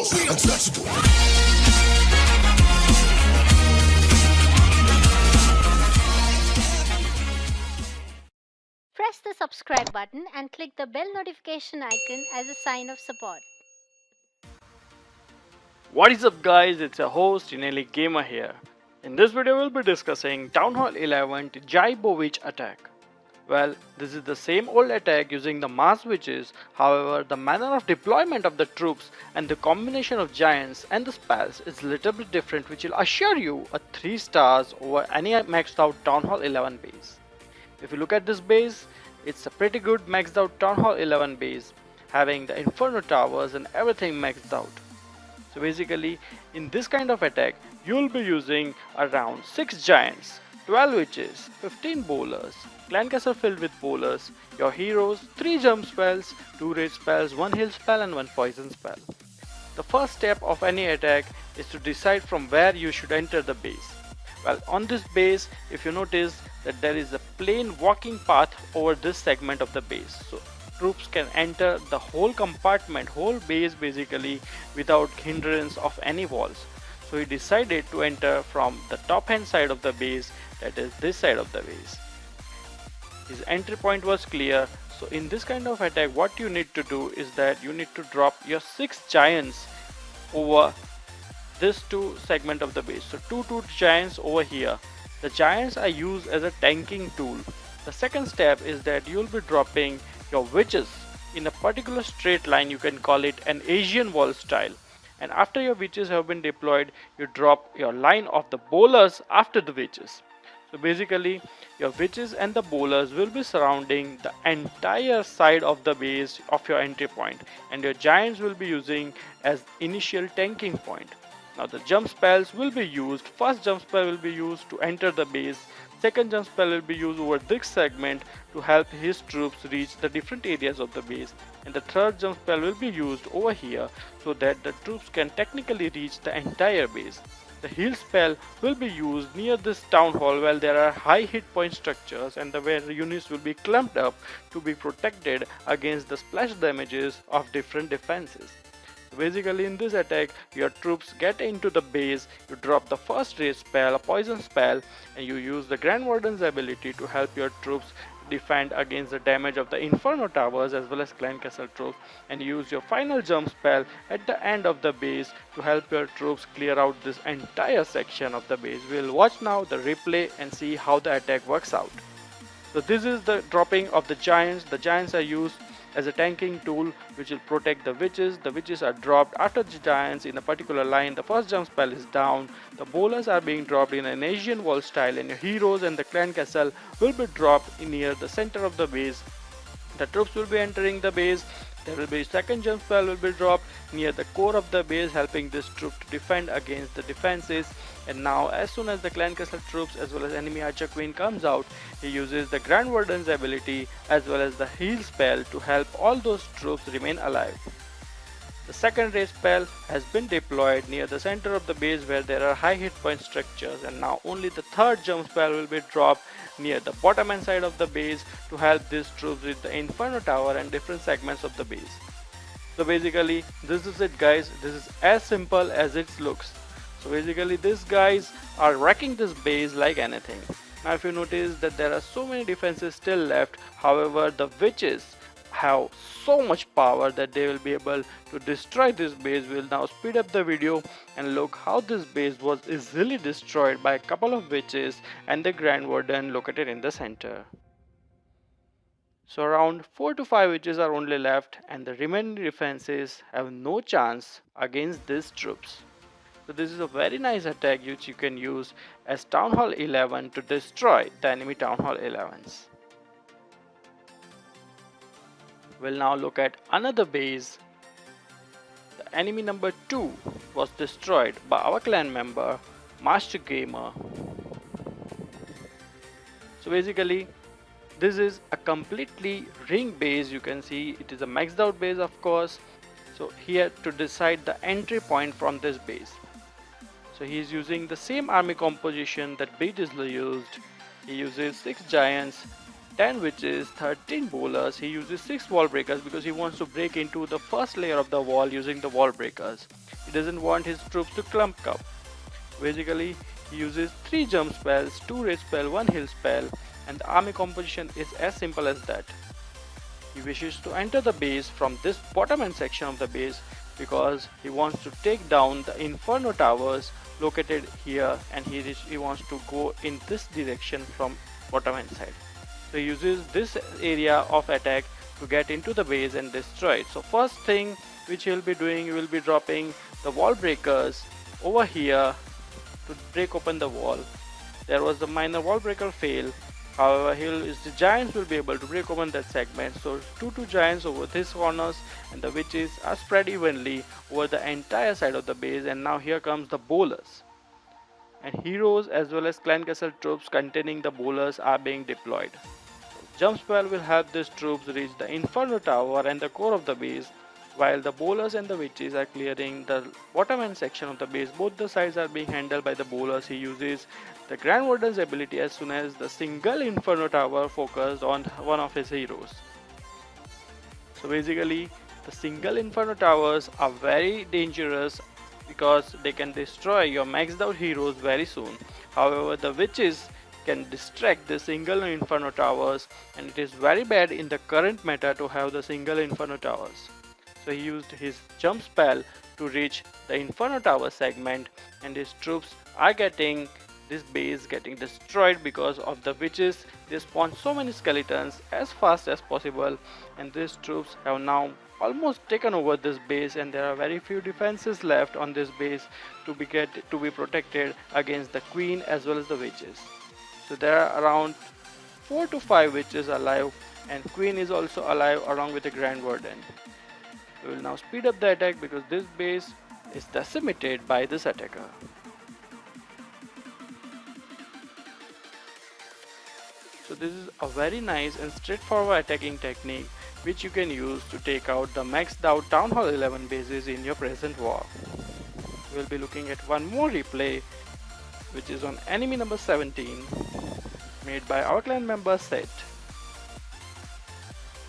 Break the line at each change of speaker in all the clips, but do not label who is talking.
untouchable.
Press the subscribe button and click the bell notification icon as a sign of support.
What is up guys, it's your host Th11 Gamer here. In this video we'll be discussing Town Hall 11 GibowitchBoWitch attack. Well, this is the same old attack using the mass witches, however the manner of deployment of the troops and the combination of giants and the spells is little bit different, which will assure you a 3 stars over any maxed out Town Hall 11 base. If you look at this base, it's a pretty good maxed out Town Hall 11 base, having the Inferno towers and everything maxed out. So basically, in this kind of attack, you will be using around 6 giants, 12 witches, 15 bowlers, clan castle filled with bowlers, your heroes, 3 jump spells, 2 rage spells, 1 heal spell and 1 poison spell. The first step of any attack is to decide from where you should enter the base. Well, on this base, if you notice that there is a plain walking path over this segment of the base. So troops can enter the whole compartment, whole base basically, without hindrance of any walls. So he decided to enter from the top hand side of the base, that is this side of the base. His entry point was clear. So in this kind of attack, what you need to do is that you need to drop your 6 giants over this 2 segment of the base. So 2 giants over here. The giants are used as a tanking tool. The second step is that you will be dropping your witches in a particular straight line. You can call it an Asian wall style. And after your witches have been deployed, you drop your line of the bowlers after the witches. So basically, your witches and the bowlers will be surrounding the entire side of the base of your entry point, and your giants will be using as initial tanking point. Now the jump spells will be used. First jump spell will be used to enter the base. Second jump spell will be used over this segment to help his troops reach the different areas of the base. And the third jump spell will be used over here so that the troops can technically reach the entire base. The heal spell will be used near this town hall where there are high hit point structures and where the units will be clumped up to be protected against the splash damages of different defenses. Basically, in this attack, your troops get into the base, you drop the first rage spell, a poison spell, and you use the Grand Warden's ability to help your troops defend against the damage of the Inferno towers as well as clan castle troops, and use your final jump spell at the end of the base to help your troops clear out this entire section of the base. We'll watch now the replay and see how the attack works out. So this is the dropping of the giants. The giants are used as a tanking tool which will protect the witches. The witches are dropped after the giants in a particular line. The first jump spell is down. The bowlers are being dropped in an Asian wall style, and your heroes and the clan castle will be dropped near the center of the base. The troops will be entering the base. There will be second jump spell will be dropped near the core of the base, helping this troop to defend against the defenses. And now as soon as the clan castle troops as well as enemy archer queen comes out, he uses the Grand Warden's ability as well as the heal spell to help all those troops remain alive. The second rage spell has been deployed near the center of the base where there are high hit point structures, and now only the third jump spell will be dropped near the bottom end side of the base to help these troops with the Inferno tower and different segments of the base. So basically, this is it guys. This is as simple as it looks. So basically, these guys are wrecking this base like anything. Now if you notice that there are so many defenses still left, however the witches have so much power that they will be able to destroy this base. We'll now speed up the video and look how this base was easily destroyed by a couple of witches and the Grand Warden located in the center. So around 4 to 5 witches are only left, and the remaining defenses have no chance against these troops. So this is a very nice attack which you can use as Town Hall 11 to destroy the enemy Town Hall 11s. We'll now look at another base. The enemy number 2 was destroyed by our clan member Master Gamer. So basically, this is a completely ring base. You can see it is a maxed out base, of course. So he had to decide the entry point from this base. So he is using the same army composition that BabyLoon used. He uses 6 giants, 10 witches, 13 bowlers. He uses 6 wall breakers because he wants to break into the first layer of the wall using the wall breakers. He doesn't want his troops to clump up. Basically, he uses 3 jump spells, 2 raid spell, 1 heal spell, and the army composition is as simple as that. He wishes to enter the base from this bottom end section of the base because he wants to take down the Inferno towers located here, and he wants to go in this direction from bottom end side. So he uses this area of attack to get into the base and destroy it. So first thing which he'll be doing, he will be dropping the wall breakers over here to break open the wall. There was the minor wall breaker fail. However, the giants will be able to break open that segment. So 2 giants over these corners, and the witches are spread evenly over the entire side of the base. And now here comes the bowlers. And heroes as well as clan castle troops containing the bowlers are being deployed. Jump spell will help these troops reach the Inferno tower and the core of the base, while the bowlers and the witches are clearing the bottom end section of the base. Both the sides are being handled by the bowlers. He uses the Grand Warden's ability as soon as the single Inferno tower focused on one of his heroes. So basically, the single Inferno towers are very dangerous because they can destroy your maxed out heroes very soon. However, the witches can distract the single Inferno towers, and it is very bad in the current meta to have the single Inferno towers. So he used his jump spell to reach the Inferno tower segment, and his troops are getting this base getting destroyed because of the witches. They spawn so many skeletons as fast as possible, and these troops have now almost taken over this base, and there are very few defenses left on this base to be protected against the queen as well as the witches. So there are around 4 to 5 witches alive, and queen is also alive along with the Grand Warden. We will now speed up the attack because this base is decimated by this attacker. So this is a very nice and straightforward attacking technique which you can use to take out the maxed out Town Hall 11 bases in your present war. We will be looking at one more replay, which is on enemy number 17, made by our clan member Set.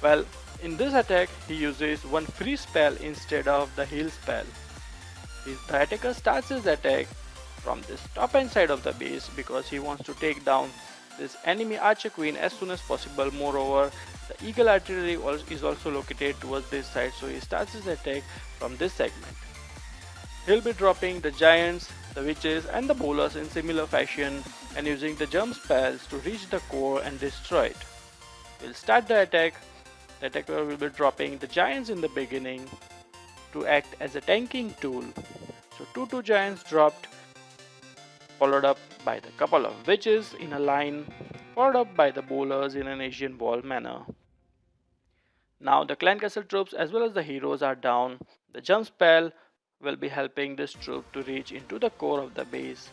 Well, in this attack he uses one free spell instead of the heal spell. The attacker starts his attack from this top end side of the base because he wants to take down this enemy archer queen as soon as possible. Moreover, the eagle artillery is also located towards this side, so he starts his attack from this segment. He'll be dropping the giants, the witches and the bowlers in similar fashion and using the jump spells to reach the core and destroy it. We'll start the attack. The attacker will be dropping the giants in the beginning to act as a tanking tool. So 2 giants dropped, followed up by the couple of witches in a line, followed up by the bowlers in an Asian ball manner. Now the clan castle troops as well as the heroes are down. The jump spell will be helping this troop to reach into the core of the base.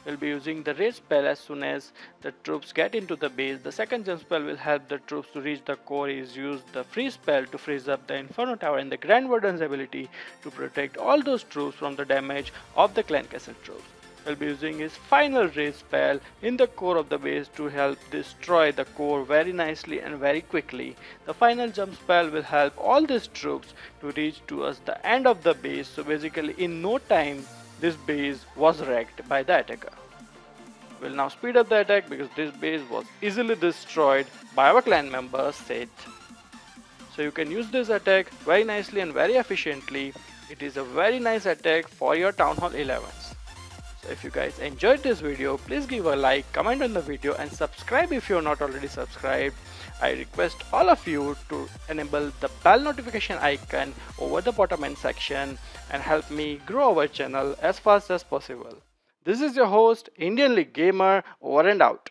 We'll be using the raid spell as soon as the troops get into the base. The second jump spell will help the troops to reach the core. He's used the free spell to freeze up the Inferno Tower and the Grand Warden's ability to protect all those troops from the damage of the clan castle troops. Will be using his final raid spell in the core of the base to help destroy the core very nicely and very quickly. The final jump spell will help all these troops to reach towards the end of the base. So basically in no time this base was wrecked by the attacker. We'll now speed up the attack because this base was easily destroyed by our clan member Seth. So you can use this attack very nicely and very efficiently. It is a very nice attack for your Town Hall 11s. So if you guys enjoyed this video, please give a like, comment on the video and subscribe if you are not already subscribed. I request all of you to enable the bell notification icon over the bottom end section and help me grow our channel as fast as possible. This is your host, Indian League Gamer, over and out.